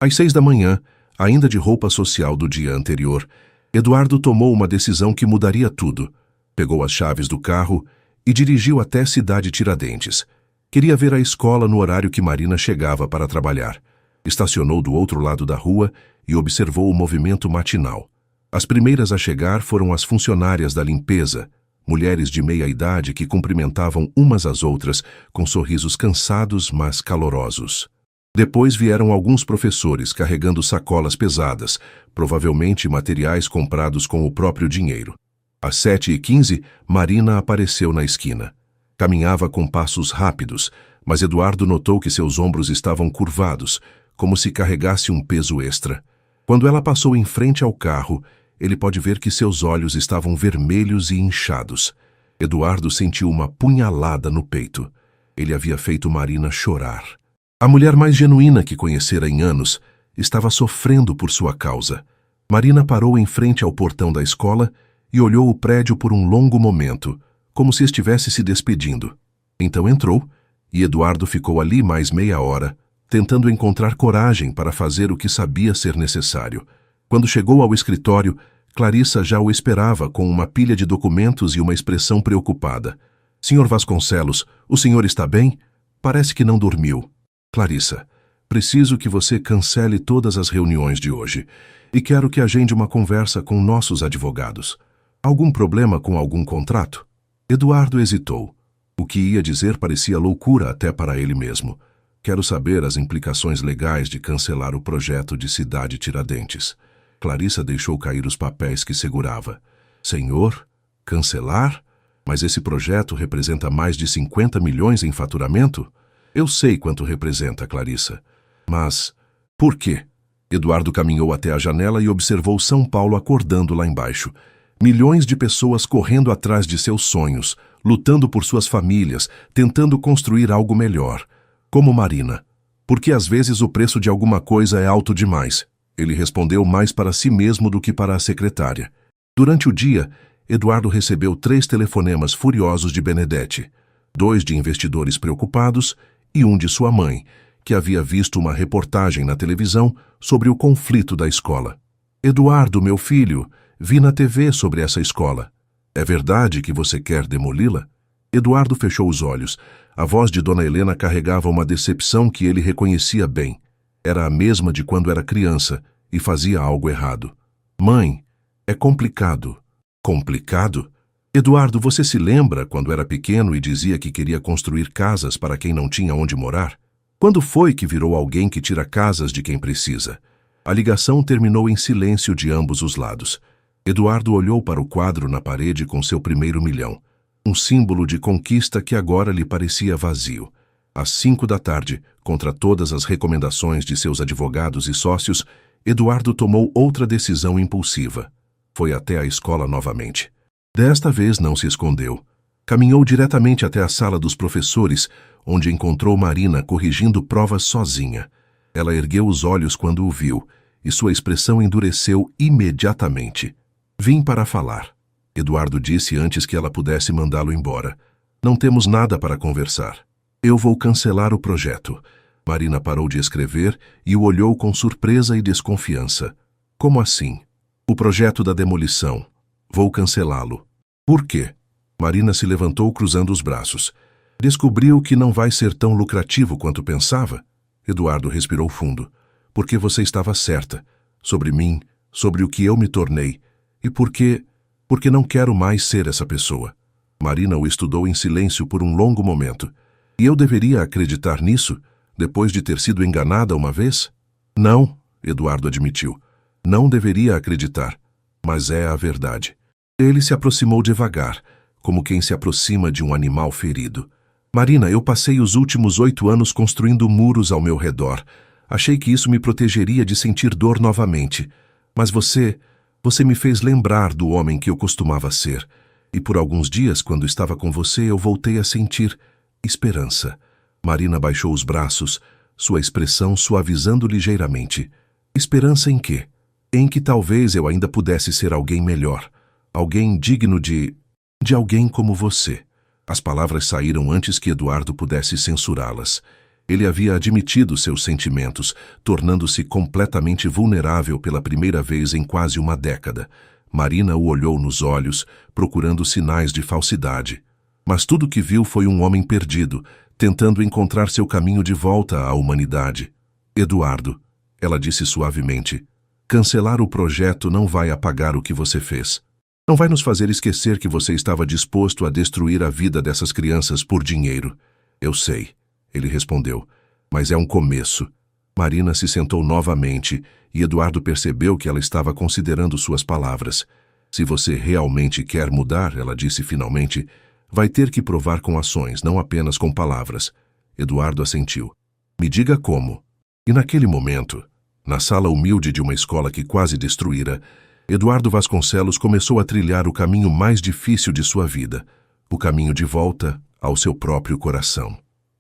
Às 6 da manhã, ainda de roupa social do dia anterior, Eduardo tomou uma decisão que mudaria tudo. Pegou as chaves do carro e dirigiu até Cidade Tiradentes. Queria ver a escola no horário que Marina chegava para trabalhar. Estacionou do outro lado da rua e observou o movimento matinal. As primeiras a chegar foram as funcionárias da limpeza, mulheres de meia idade que cumprimentavam umas às outras com sorrisos cansados, mas calorosos. Depois vieram alguns professores carregando sacolas pesadas, provavelmente materiais comprados com o próprio dinheiro. Às 7h15, Marina apareceu na esquina. Caminhava com passos rápidos, mas Eduardo notou que seus ombros estavam curvados, como se carregasse um peso extra. Quando ela passou em frente ao carro, ele pode ver que seus olhos estavam vermelhos e inchados. Eduardo sentiu uma punhalada no peito. Ele havia feito Marina chorar. A mulher mais genuína que conhecera em anos estava sofrendo por sua causa. Marina parou em frente ao portão da escola e olhou o prédio por um longo momento, como se estivesse se despedindo. Então entrou, e Eduardo ficou ali mais meia hora, tentando encontrar coragem para fazer o que sabia ser necessário. Quando chegou ao escritório, Clarissa já o esperava com uma pilha de documentos e uma expressão preocupada. "Senhor Vasconcelos, o senhor está bem? Parece que não dormiu." "Clarissa, preciso que você cancele todas as reuniões de hoje e quero que agende uma conversa com nossos advogados. Algum problema com algum contrato?" Eduardo hesitou. O que ia dizer parecia loucura até para ele mesmo. "Quero saber as implicações legais de cancelar o projeto de Cidade Tiradentes." Clarissa deixou cair os papéis que segurava. "Senhor, cancelar? Mas esse projeto representa mais de 50 milhões em faturamento?" "Eu sei quanto representa, Clarissa. Mas por quê?" Eduardo caminhou até a janela e observou São Paulo acordando lá embaixo. Milhões de pessoas correndo atrás de seus sonhos, lutando por suas famílias, tentando construir algo melhor. Como Marina. "Porque às vezes o preço de alguma coisa é alto demais." Ele respondeu mais para si mesmo do que para a secretária. Durante o dia, Eduardo recebeu 3 telefonemas furiosos de Benedetti, 2 de investidores preocupados e um de sua mãe, que havia visto uma reportagem na televisão sobre o conflito da escola. "Eduardo, meu filho, vi na TV sobre essa escola. É verdade que você quer demoli-la?" Eduardo fechou os olhos. A voz de Dona Helena carregava uma decepção que ele reconhecia bem. Era a mesma de quando era criança e fazia algo errado. "Mãe, é complicado." "Complicado? Eduardo, você se lembra quando era pequeno e dizia que queria construir casas para quem não tinha onde morar? Quando foi que virou alguém que tira casas de quem precisa?" A ligação terminou em silêncio de ambos os lados. Eduardo olhou para o quadro na parede com seu primeiro milhão. Um símbolo de conquista que agora lhe parecia vazio. Às 5 da tarde, contra todas as recomendações de seus advogados e sócios, Eduardo tomou outra decisão impulsiva. Foi até a escola novamente. Desta vez não se escondeu. Caminhou diretamente até a sala dos professores, onde encontrou Marina corrigindo provas sozinha. Ela ergueu os olhos quando o viu, e sua expressão endureceu imediatamente. "Vim para falar", Eduardo disse antes que ela pudesse mandá-lo embora. "Não temos nada para conversar. Eu vou cancelar o projeto." Marina parou de escrever e o olhou com surpresa e desconfiança. "Como assim?" "O projeto da demolição. Vou cancelá-lo." "Por quê?" Marina se levantou cruzando os braços. "Descobriu que não vai ser tão lucrativo quanto pensava?" Eduardo respirou fundo. "Porque você estava certa. Sobre mim, sobre o que eu me tornei. E porque não quero mais ser essa pessoa." Marina o estudou em silêncio por um longo momento. "E eu deveria acreditar nisso, depois de ter sido enganada uma vez?" "Não", Eduardo admitiu. "Não deveria acreditar. Mas é a verdade." Ele se aproximou devagar, como quem se aproxima de um animal ferido. "Marina, eu passei os últimos 8 anos construindo muros ao meu redor. Achei que isso me protegeria de sentir dor novamente. Mas você me fez lembrar do homem que eu costumava ser. E por alguns dias, quando estava com você, eu voltei a sentir esperança." Marina baixou os braços, sua expressão suavizando ligeiramente. "Esperança em quê?" "Em que talvez eu ainda pudesse ser alguém melhor. Alguém digno de alguém como você." As palavras saíram antes que Eduardo pudesse censurá-las. Ele havia admitido seus sentimentos, tornando-se completamente vulnerável pela primeira vez em quase uma década. Marina o olhou nos olhos, procurando sinais de falsidade. Mas tudo que viu foi um homem perdido, tentando encontrar seu caminho de volta à humanidade. "Eduardo", ela disse suavemente, "cancelar o projeto não vai apagar o que você fez. Não vai nos fazer esquecer que você estava disposto a destruir a vida dessas crianças por dinheiro." "Eu sei", ele respondeu, "mas é um começo. Marina se sentou novamente e Eduardo percebeu que ela estava considerando suas palavras. Se você realmente quer mudar, ela disse finalmente, vai ter que provar com ações, não apenas com palavras. Eduardo assentiu. Me diga como. E naquele momento, na sala humilde de uma escola que quase destruíra, Eduardo Vasconcelos começou a trilhar o caminho mais difícil de sua vida, o caminho de volta ao seu próprio coração.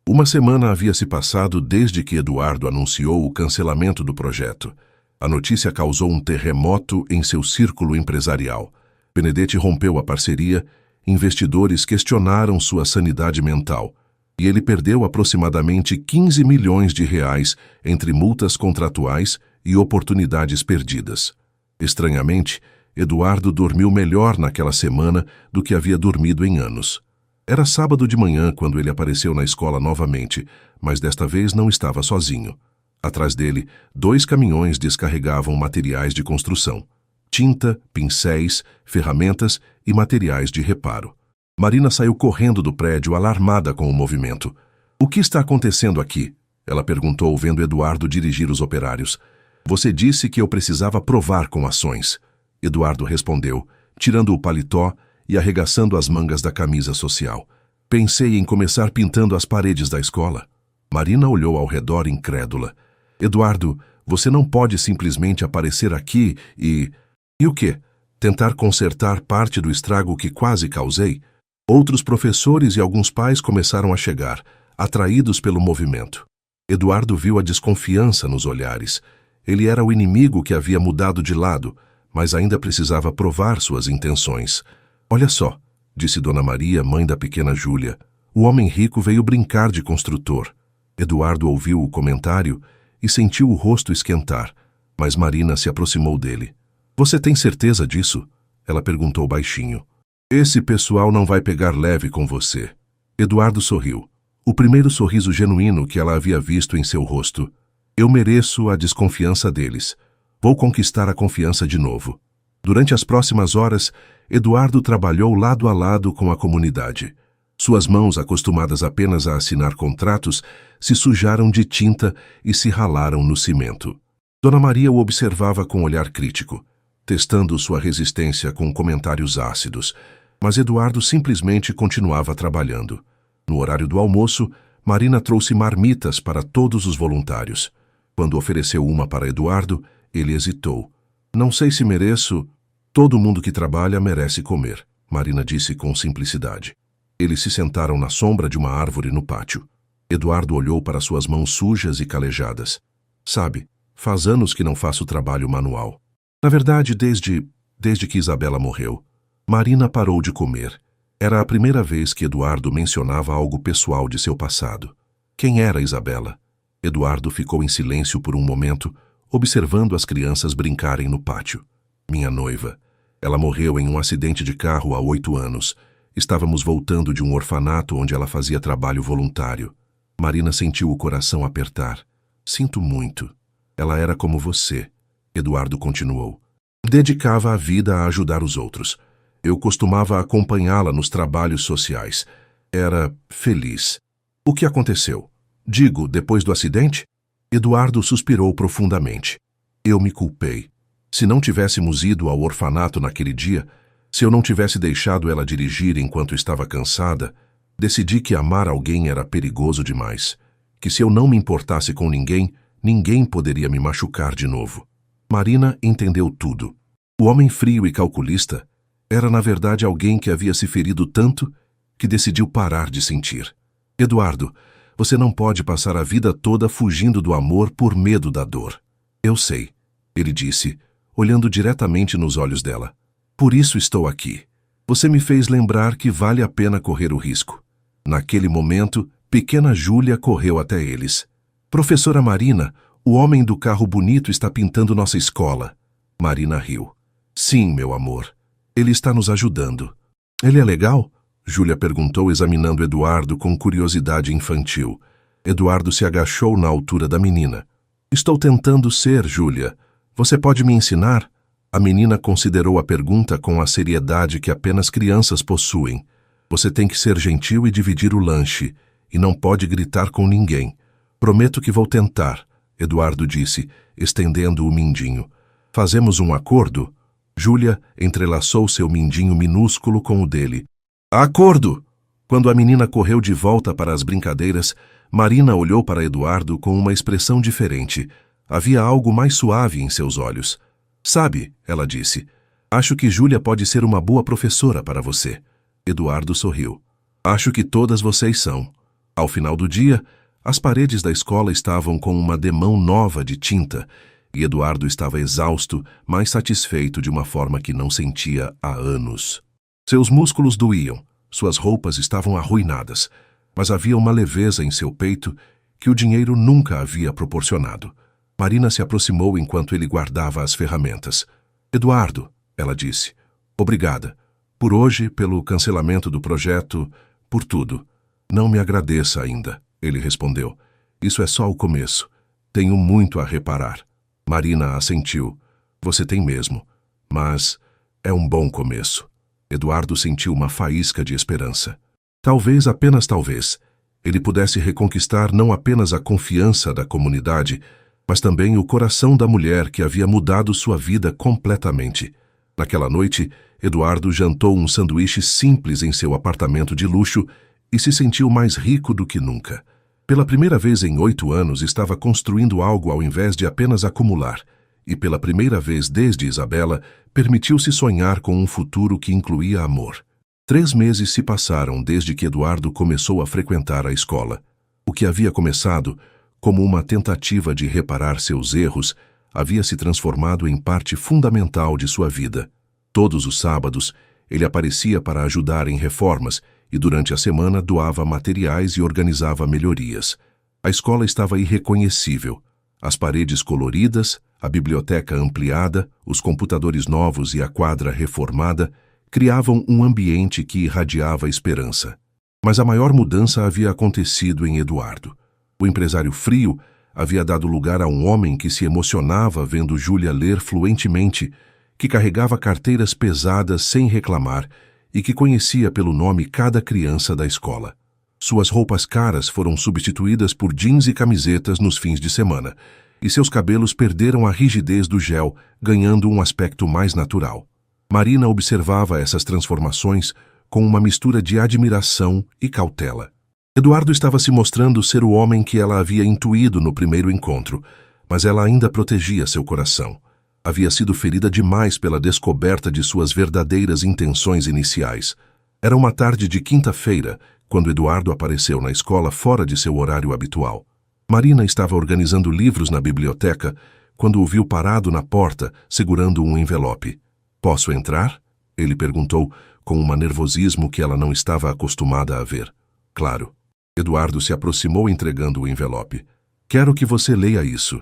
Uma semana havia se passado desde que Eduardo anunciou o cancelamento do projeto. A notícia causou um terremoto em seu círculo empresarial. Benedetti rompeu a parceria, investidores questionaram sua sanidade mental, e ele perdeu aproximadamente 15 milhões de reais entre multas contratuais e oportunidades perdidas. Estranhamente, Eduardo dormiu melhor naquela semana do que havia dormido em anos. Era sábado de manhã quando ele apareceu na escola novamente, mas desta vez não estava sozinho. Atrás dele, 2 caminhões descarregavam materiais de construção: tinta, pincéis, ferramentas e materiais de reparo. Marina saiu correndo do prédio, alarmada com o movimento. O que está acontecendo aqui? Ela perguntou, vendo Eduardo dirigir os operários. Você disse que eu precisava provar com ações. Eduardo respondeu, tirando o paletó e arregaçando as mangas da camisa social. Pensei em começar pintando as paredes da escola. Marina olhou ao redor incrédula. Eduardo, você não pode simplesmente aparecer aqui e... E o quê? Tentar consertar parte do estrago que quase causei? Outros professores e alguns pais começaram a chegar, atraídos pelo movimento. Eduardo viu a desconfiança nos olhares. Ele era o inimigo que havia mudado de lado, mas ainda precisava provar suas intenções. Olha só, disse Dona Maria, mãe da pequena Júlia. O homem rico veio brincar de construtor. Eduardo ouviu o comentário e sentiu o rosto esquentar, mas Marina se aproximou dele. Você tem certeza disso? Ela perguntou baixinho. Esse pessoal não vai pegar leve com você. Eduardo sorriu. O primeiro sorriso genuíno que ela havia visto em seu rosto. Eu mereço a desconfiança deles. Vou conquistar a confiança de novo. Durante as próximas horas, Eduardo trabalhou lado a lado com a comunidade. Suas mãos, acostumadas apenas a assinar contratos, se sujaram de tinta e se ralaram no cimento. Dona Maria o observava com olhar crítico, testando sua resistência com comentários ácidos, mas Eduardo simplesmente continuava trabalhando. No horário do almoço, Marina trouxe marmitas para todos os voluntários. Quando ofereceu uma para Eduardo, ele hesitou. Não sei se mereço... Todo mundo que trabalha merece comer, Marina disse com simplicidade. Eles se sentaram na sombra de uma árvore no pátio. Eduardo olhou para suas mãos sujas e calejadas. Sabe, faz anos que não faço trabalho manual. Na verdade, desde que Isabela morreu. Marina parou de comer. Era a primeira vez que Eduardo mencionava algo pessoal de seu passado. Quem era Isabela? Eduardo ficou em silêncio por um momento, observando as crianças brincarem no pátio. Minha noiva. Ela morreu em um acidente de carro há 8 anos. Estávamos voltando de um orfanato onde ela fazia trabalho voluntário. Marina sentiu o coração apertar. Sinto muito. Ela era como você. Eduardo continuou. Dedicava a vida a ajudar os outros. Eu costumava acompanhá-la nos trabalhos sociais. Era feliz. O que aconteceu? Digo, depois do acidente? Eduardo suspirou profundamente. Eu me culpei. Se não tivéssemos ido ao orfanato naquele dia, se eu não tivesse deixado ela dirigir enquanto estava cansada, decidi que amar alguém era perigoso demais, que se eu não me importasse com ninguém, ninguém poderia me machucar de novo. Marina entendeu tudo. O homem frio e calculista era, na verdade, alguém que havia se ferido tanto que decidiu parar de sentir. Eduardo, você não pode passar a vida toda fugindo do amor por medo da dor. Eu sei, ele disse, olhando diretamente nos olhos dela. Por isso estou aqui. Você me fez lembrar que vale a pena correr o risco. Naquele momento, pequena Júlia correu até eles. Professora Marina, o homem do carro bonito está pintando nossa escola. Marina riu. Sim, meu amor. Ele está nos ajudando. Ele é legal? Júlia perguntou, examinando Eduardo com curiosidade infantil. Eduardo se agachou na altura da menina. Estou tentando ser, Júlia. Você pode me ensinar? A menina considerou a pergunta com a seriedade que apenas crianças possuem. Você tem que ser gentil e dividir o lanche, e não pode gritar com ninguém. Prometo que vou tentar. Eduardo disse, estendendo o mindinho. Fazemos um acordo? Júlia entrelaçou seu mindinho minúsculo com o dele. Acordo! Quando a menina correu de volta para as brincadeiras, Marina olhou para Eduardo com uma expressão diferente. Havia algo mais suave em seus olhos. Sabe, ela disse, acho que Júlia pode ser uma boa professora para você. Eduardo sorriu. Acho que todas vocês são. Ao final do dia, as paredes da escola estavam com uma demão nova de tinta e Eduardo estava exausto, mas satisfeito de uma forma que não sentia há anos. Seus músculos doíam, suas roupas estavam arruinadas, mas havia uma leveza em seu peito que o dinheiro nunca havia proporcionado. Marina se aproximou enquanto ele guardava as ferramentas. Eduardo, ela disse, obrigada. Por hoje, pelo cancelamento do projeto, por tudo. Não me agradeça ainda, ele respondeu. Isso é só o começo. Tenho muito a reparar. Marina assentiu. Você tem mesmo. Mas é um bom começo. Eduardo sentiu uma faísca de esperança. Talvez, apenas talvez, ele pudesse reconquistar não apenas a confiança da comunidade, mas também o coração da mulher que havia mudado sua vida completamente. Naquela noite, Eduardo jantou um sanduíche simples em seu apartamento de luxo e se sentiu mais rico do que nunca. Pela primeira vez em 8 anos, estava construindo algo ao invés de apenas acumular. E pela primeira vez desde Isabela, permitiu-se sonhar com um futuro que incluía amor. 3 meses se passaram desde que Eduardo começou a frequentar a escola. O que havia começado como uma tentativa de reparar seus erros havia se transformado em parte fundamental de sua vida. Todos os sábados, ele aparecia para ajudar em reformas e durante a semana doava materiais e organizava melhorias. A escola estava irreconhecível. As paredes coloridas, a biblioteca ampliada, os computadores novos e a quadra reformada criavam um ambiente que irradiava esperança. Mas a maior mudança havia acontecido em Eduardo. O empresário frio havia dado lugar a um homem que se emocionava vendo Júlia ler fluentemente, que carregava carteiras pesadas sem reclamar e que conhecia pelo nome cada criança da escola. Suas roupas caras foram substituídas por jeans e camisetas nos fins de semana, e seus cabelos perderam a rigidez do gel, ganhando um aspecto mais natural. Marina observava essas transformações com uma mistura de admiração e cautela. Eduardo estava se mostrando ser o homem que ela havia intuído no primeiro encontro, mas ela ainda protegia seu coração. Havia sido ferida demais pela descoberta de suas verdadeiras intenções iniciais. Era uma tarde de quinta-feira, quando Eduardo apareceu na escola fora de seu horário habitual. Marina estava organizando livros na biblioteca quando o viu parado na porta, segurando um envelope. Posso entrar? Ele perguntou, com um nervosismo que ela não estava acostumada a ver. Claro. Eduardo se aproximou entregando o envelope. Quero que você leia isso.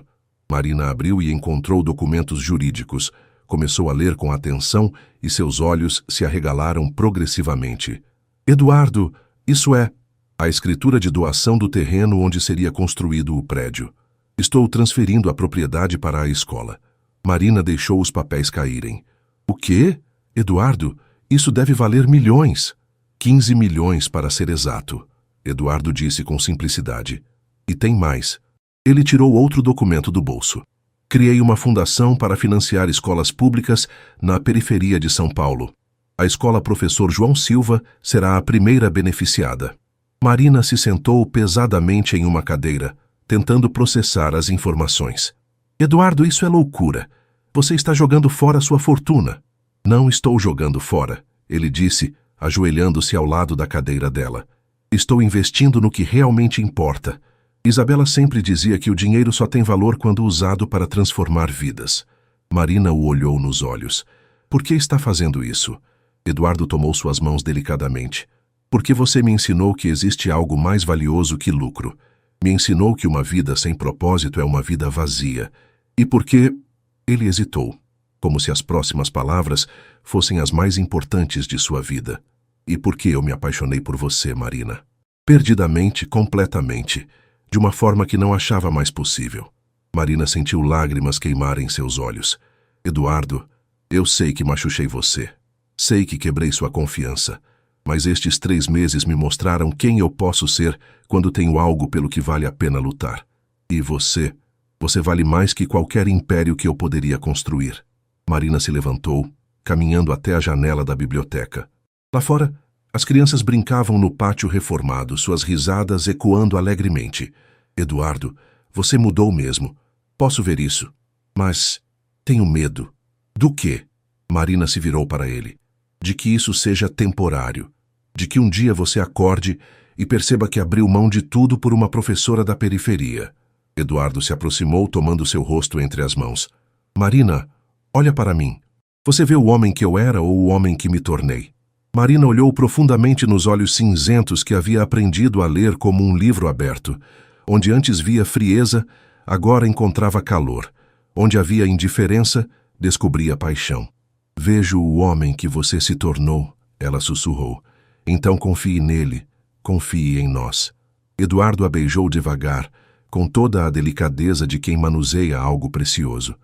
Marina abriu e encontrou documentos jurídicos. Começou a ler com atenção e seus olhos se arregalaram progressivamente. Eduardo, isso é a escritura de doação do terreno onde seria construído o prédio. Estou transferindo a propriedade para a escola. Marina deixou os papéis caírem. O quê? Eduardo, isso deve valer milhões. 15 milhões para ser exato. Eduardo disse com simplicidade. E tem mais. Ele tirou outro documento do bolso. Criei uma fundação para financiar escolas públicas na periferia de São Paulo. A escola Professor João Silva será a primeira beneficiada. Marina se sentou pesadamente em uma cadeira, tentando processar as informações. Eduardo, isso é loucura. Você está jogando fora sua fortuna. Não estou jogando fora, ele disse, ajoelhando-se ao lado da cadeira dela. Estou investindo no que realmente importa. Isabela sempre dizia que o dinheiro só tem valor quando usado para transformar vidas. Marina o olhou nos olhos. Por que está fazendo isso? Eduardo tomou suas mãos delicadamente. Porque você me ensinou que existe algo mais valioso que lucro. Me ensinou que uma vida sem propósito é uma vida vazia. E porque... Ele hesitou, como se as próximas palavras fossem as mais importantes de sua vida. E porque eu me apaixonei por você, Marina. Perdidamente, completamente. De uma forma que não achava mais possível. Marina sentiu lágrimas queimarem seus olhos. Eduardo, eu sei que machuchei você. Sei que quebrei sua confiança. Mas estes 3 meses me mostraram quem eu posso ser quando tenho algo pelo que vale a pena lutar. E você, Você vale mais que qualquer império que eu poderia construir. Marina se levantou, caminhando até a janela da biblioteca. Lá fora, as crianças brincavam no pátio reformado, suas risadas ecoando alegremente. Eduardo, você mudou mesmo. Posso ver isso. Mas tenho medo. Do quê? Marina se virou para ele. De que isso seja temporário. De que um dia você acorde e perceba que abriu mão de tudo por uma professora da periferia. Eduardo se aproximou, tomando seu rosto entre as mãos. Marina, olha para mim. Você vê o homem que eu era ou o homem que me tornei? Marina olhou profundamente nos olhos cinzentos que havia aprendido a ler como um livro aberto. Onde antes via frieza, agora encontrava calor. Onde havia indiferença, descobria paixão. Vejo o homem que você se tornou, ela sussurrou. Então confie nele, confie em nós. Eduardo a beijou devagar, com toda a delicadeza de quem manuseia algo precioso.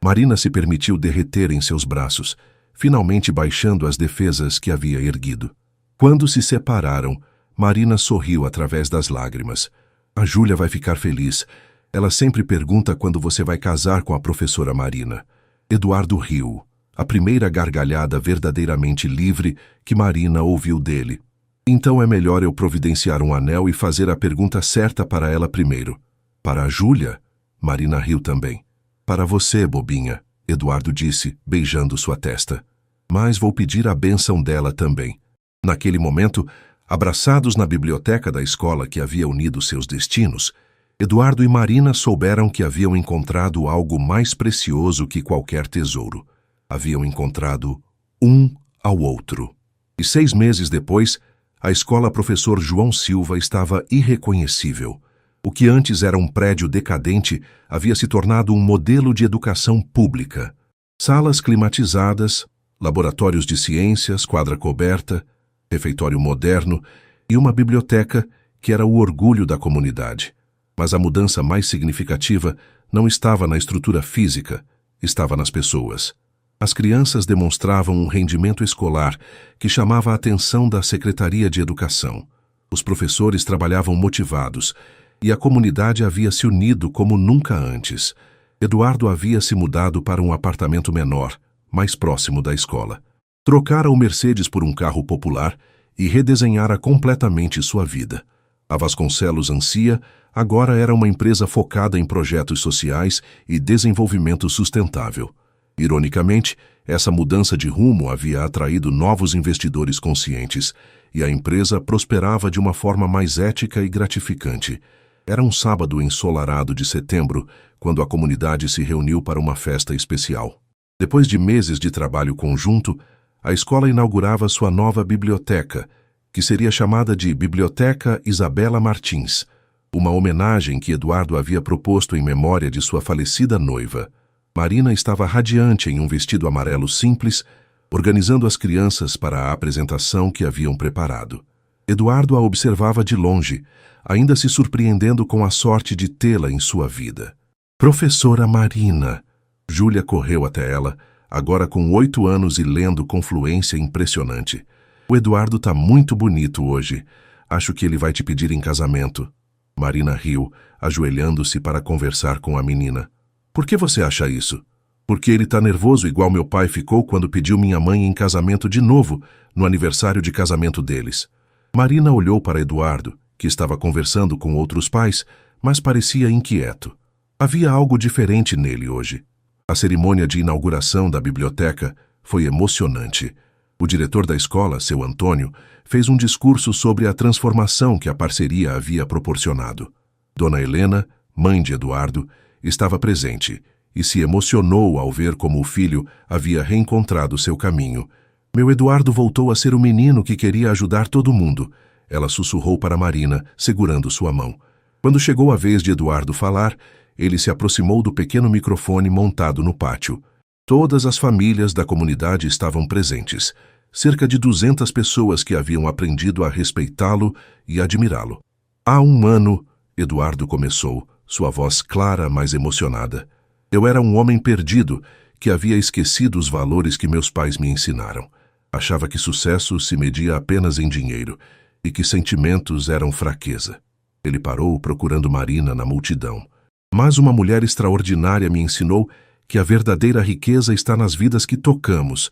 Marina se permitiu derreter em seus braços, finalmente baixando as defesas que havia erguido. Quando se separaram, Marina sorriu através das lágrimas. A Júlia vai ficar feliz. Ela sempre pergunta quando você vai casar com a professora Marina. Eduardo riu, a primeira gargalhada verdadeiramente livre que Marina ouviu dele. Então é melhor eu providenciar um anel e fazer a pergunta certa para ela primeiro. Para a Júlia? Marina riu também. Para você, bobinha, Eduardo disse, beijando sua testa. Mas vou pedir a bênção dela também. Naquele momento, abraçados na biblioteca da escola que havia unido seus destinos, Eduardo e Marina souberam que haviam encontrado algo mais precioso que qualquer tesouro. Haviam encontrado um ao outro. E 6 meses depois, a escola Professor João Silva estava irreconhecível. O que antes era um prédio decadente havia se tornado um modelo de educação pública. Salas climatizadas, laboratórios de ciências, quadra coberta, refeitório moderno e uma biblioteca que era o orgulho da comunidade. Mas a mudança mais significativa não estava na estrutura física, estava nas pessoas. As crianças demonstravam um rendimento escolar que chamava a atenção da Secretaria de Educação. Os professores trabalhavam motivados e a comunidade havia se unido como nunca antes. Eduardo havia se mudado para um apartamento menor, mais próximo da escola. Trocara o Mercedes por um carro popular e redesenhara completamente sua vida. A Vasconcelos Ancia agora era uma empresa focada em projetos sociais e desenvolvimento sustentável. Ironicamente, essa mudança de rumo havia atraído novos investidores conscientes e a empresa prosperava de uma forma mais ética e gratificante. Era um sábado ensolarado de setembro, quando a comunidade se reuniu para uma festa especial. Depois de meses de trabalho conjunto, a escola inaugurava sua nova biblioteca, que seria chamada de Biblioteca Isabela Martins, uma homenagem que Eduardo havia proposto em memória de sua falecida noiva. Marina estava radiante em um vestido amarelo simples, organizando as crianças para a apresentação que haviam preparado. Eduardo a observava de longe, ainda se surpreendendo com a sorte de tê-la em sua vida. Professora Marina. Júlia correu até ela, agora com 8 anos e lendo com fluência impressionante. O Eduardo tá muito bonito hoje. Acho que ele vai te pedir em casamento. Marina riu, ajoelhando-se para conversar com a menina. Por que você acha isso? Porque ele tá nervoso igual meu pai ficou quando pediu minha mãe em casamento de novo, no aniversário de casamento deles. Marina olhou para Eduardo, que estava conversando com outros pais, mas parecia inquieto. Havia algo diferente nele hoje. A cerimônia de inauguração da biblioteca foi emocionante. O diretor da escola, seu Antônio, fez um discurso sobre a transformação que a parceria havia proporcionado. Dona Helena, mãe de Eduardo, estava presente e se emocionou ao ver como o filho havia reencontrado seu caminho. Meu Eduardo voltou a ser o menino que queria ajudar todo mundo. Ela sussurrou para Marina, segurando sua mão. Quando chegou a vez de Eduardo falar, ele se aproximou do pequeno microfone montado no pátio. Todas as famílias da comunidade estavam presentes. Cerca de 200 pessoas que haviam aprendido a respeitá-lo e admirá-lo. Há 1 ano, Eduardo começou, sua voz clara, mas emocionada. Eu era um homem perdido, que havia esquecido os valores que meus pais me ensinaram. Achava que sucesso se media apenas em dinheiro e que sentimentos eram fraqueza. Ele parou procurando Marina na multidão. Mas uma mulher extraordinária me ensinou que a verdadeira riqueza está nas vidas que tocamos,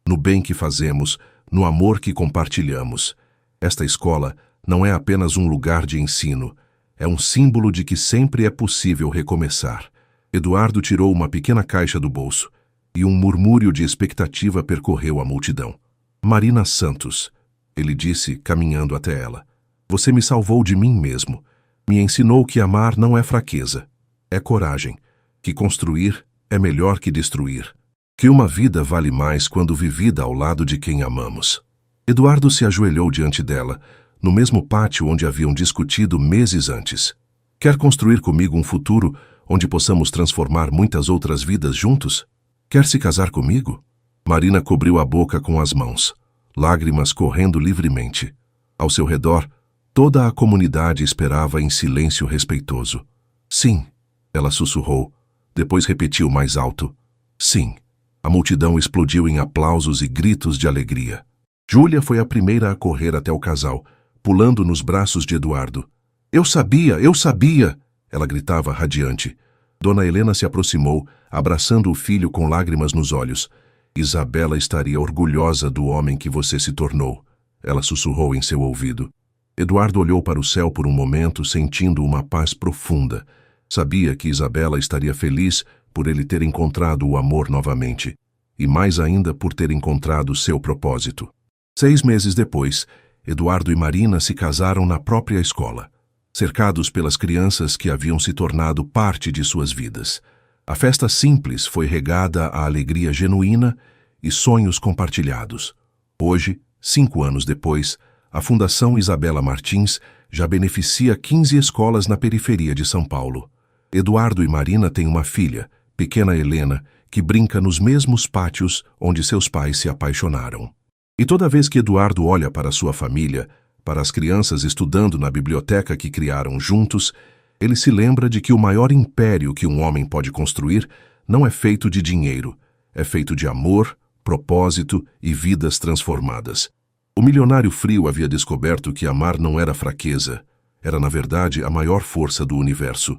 no bem que fazemos, no amor que compartilhamos. Esta escola não é apenas um lugar de ensino, é um símbolo de que sempre é possível recomeçar. Eduardo tirou uma pequena caixa do bolso e um murmúrio de expectativa percorreu a multidão. Marina Santos, ele disse, caminhando até ela. Você me salvou de mim mesmo. Me ensinou que amar não é fraqueza, é coragem, que construir é melhor que destruir, que uma vida vale mais quando vivida ao lado de quem amamos. Eduardo se ajoelhou diante dela, no mesmo pátio onde haviam discutido meses antes. Quer construir comigo um futuro onde possamos transformar muitas outras vidas juntos? Quer se casar comigo? Marina cobriu a boca com as mãos, lágrimas correndo livremente. Ao seu redor, toda a comunidade esperava em silêncio respeitoso. Sim, ela sussurrou, depois repetiu mais alto. Sim. A multidão explodiu em aplausos e gritos de alegria. Júlia foi a primeira a correr até o casal, pulando nos braços de Eduardo. Eu sabia! Ela gritava radiante. Dona Helena se aproximou, abraçando o filho com lágrimas nos olhos. Isabela estaria orgulhosa do homem que você se tornou. Ela sussurrou em seu ouvido. Eduardo olhou para o céu por um momento, sentindo uma paz profunda. Sabia que Isabela estaria feliz por ele ter encontrado o amor novamente, e mais ainda por ter encontrado seu propósito. 6 meses depois, Eduardo e Marina se casaram na própria escola, cercados pelas crianças que haviam se tornado parte de suas vidas. A festa simples foi regada à alegria genuína e sonhos compartilhados. Hoje, 5 anos depois, a Fundação Isabela Martins já beneficia 15 escolas na periferia de São Paulo. Eduardo e Marina têm uma filha, pequena Helena, que brinca nos mesmos pátios onde seus pais se apaixonaram. E toda vez que Eduardo olha para sua família, para as crianças estudando na biblioteca que criaram juntos, ele se lembra de que o maior império que um homem pode construir não é feito de dinheiro, é feito de amor, propósito e vidas transformadas. O milionário frio havia descoberto que amar não era fraqueza, era na verdade a maior força do universo.